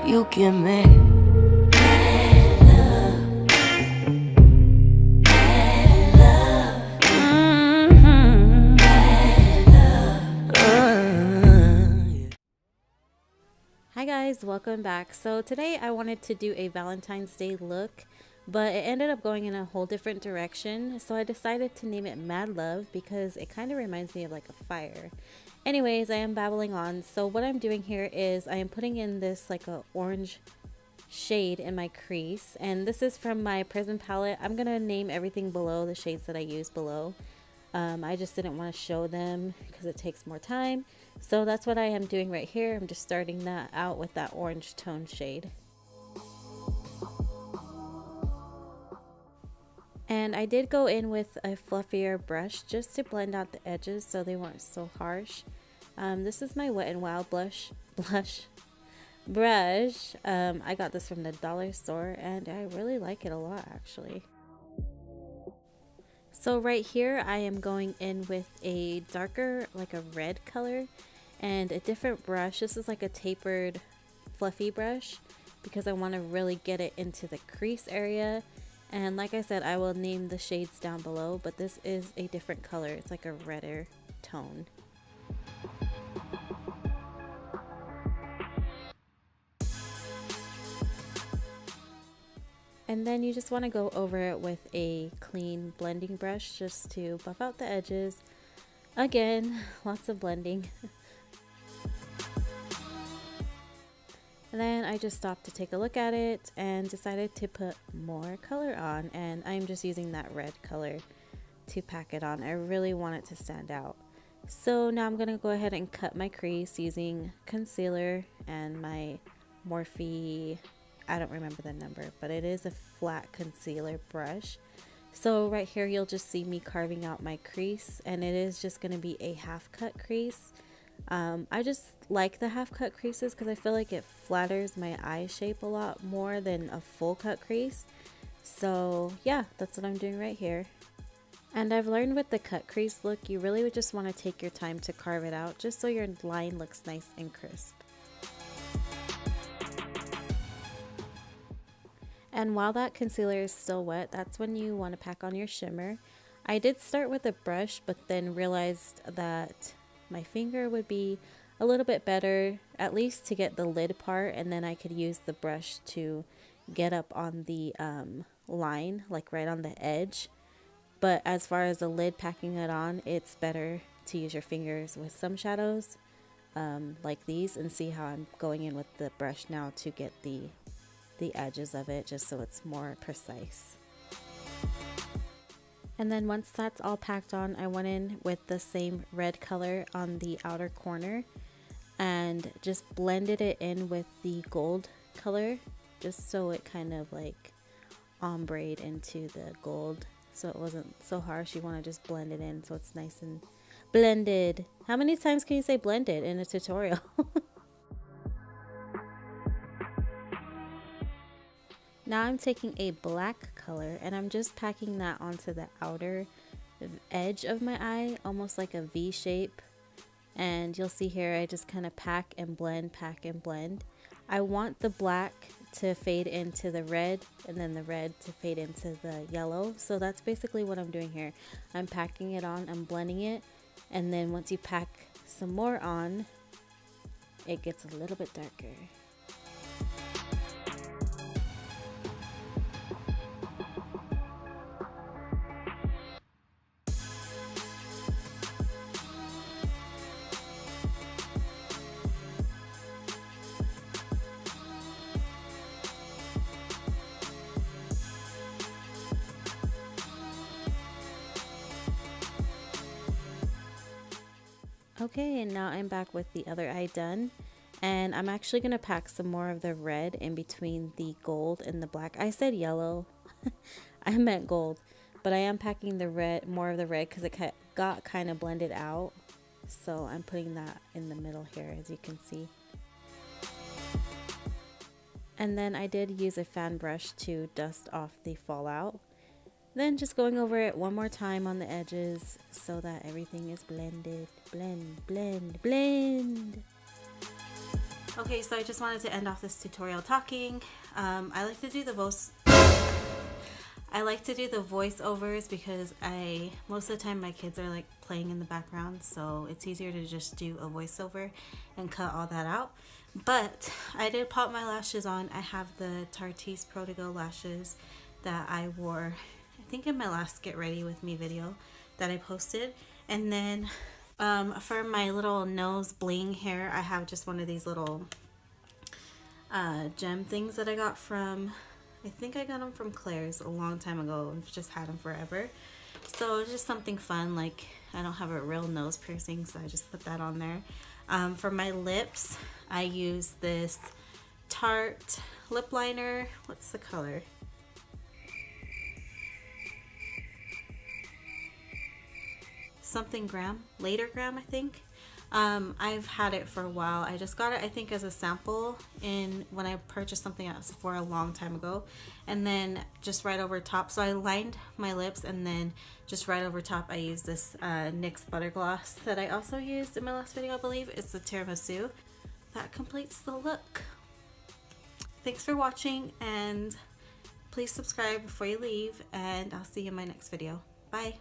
You give me mad love, mad love, mad love. Hi guys, welcome back. So today I wanted to do a Valentine's Day look, but it ended up going in a whole different direction. So I decided to name it Mad Love because it kind of reminds me of like a fire. Anyways, I am babbling on. So what I'm doing here is I am putting in this like a orange shade in my crease, and this is from my Prism palette. I'm gonna name everything below, the shades that I use below. I just didn't want to show them because it takes more time. So that's what I am doing right here. I'm just starting that out with that orange tone shade. And I did go in with a fluffier brush just to blend out the edges so they weren't so harsh. This is my Wet n Wild brush. I got this from the dollar store and I really like it a lot actually. So right here I am going in with a darker, like a red color, and a different brush. This is like a tapered fluffy brush because I want to really get it into the crease area. And like I said, I will name the shades down below, but this is a different color. It's like a redder tone. And then you just want to go over it with a clean blending brush just to buff out the edges. Again, lots of blending. And then I just stopped to take a look at it and decided to put more color on, and I'm just using that red color to pack it on. I really want it to stand out. So now I'm going to go ahead and cut my crease using concealer and my Morphe, I don't remember the number, but it is a flat concealer brush. So right here you'll just see me carving out my crease, and it is just going to be a half cut crease. I just like the half cut creases because I feel like it flatters my eye shape a lot more than a full cut crease. So yeah, that's what I'm doing right here. And I've learned with the cut crease look, you really would just want to take your time to carve it out just so your line looks nice and crisp. And while that concealer is still wet, that's when you want to pack on your shimmer. I did start with a brush, but then realized that my finger would be a little bit better, at least to get the lid part, and then I could use the brush to get up on the line, like right on the edge. But as far as the lid, packing it on, it's better to use your fingers with some shadows like these, and see how I'm going in with the brush now to get the edges of it, just so it's more precise. And then once that's all packed on, I went in with the same red color on the outer corner and just blended it in with the gold color, just so it kind of like ombreed into the gold, so it wasn't so harsh. You want to just blend it in so it's nice and blended. How many times can you say blended in a tutorial? Now I'm taking a black color and I'm just packing that onto the outer edge of my eye, almost like a V shape. And you'll see here I just kind of pack and blend, pack and blend. I want the black to fade into the red and then the red to fade into the yellow. So that's basically what I'm doing here. I'm packing it on, I'm blending it, and then once you pack some more on, it gets a little bit darker. Okay, and now I'm back with the other eye done, and I'm actually going to pack some more of the red in between the gold and the black. I said yellow, I meant gold, but I am packing the red, more of the red, because it got kind of blended out. So I'm putting that in the middle here, as you can see. And then I did use a fan brush to dust off the fallout. Then just going over it one more time on the edges so that everything is blended. Blend, blend, blend. Okay, so I just wanted to end off this tutorial talking. I like to do the voiceovers because most of the time my kids are like playing in the background, so it's easier to just do a voiceover and cut all that out. But I did pop my lashes on. I have the Tarte Pro to Go lashes that I wore, I think in my last Get Ready With Me video that I posted. And then for my little nose bling hair, I have just one of these little gem things that I got from, I think I got them from Claire's a long time ago. I've just had them forever. So it's just something fun. Like, I don't have a real nose piercing, so I just put that on there. For my lips, I use this Tarte lip liner. What's the color? Something gram, later gram, I think. I've had it for a while. I just got it, I think, as a sample when I purchased something at Sephora a long time ago. And then just right over top, so I lined my lips, and then just right over top I used this NYX butter gloss that I also used in my last video, I believe. It's the tiramisu. That completes the look. Thanks for watching, and please subscribe before you leave, and I'll see you in my next video. Bye.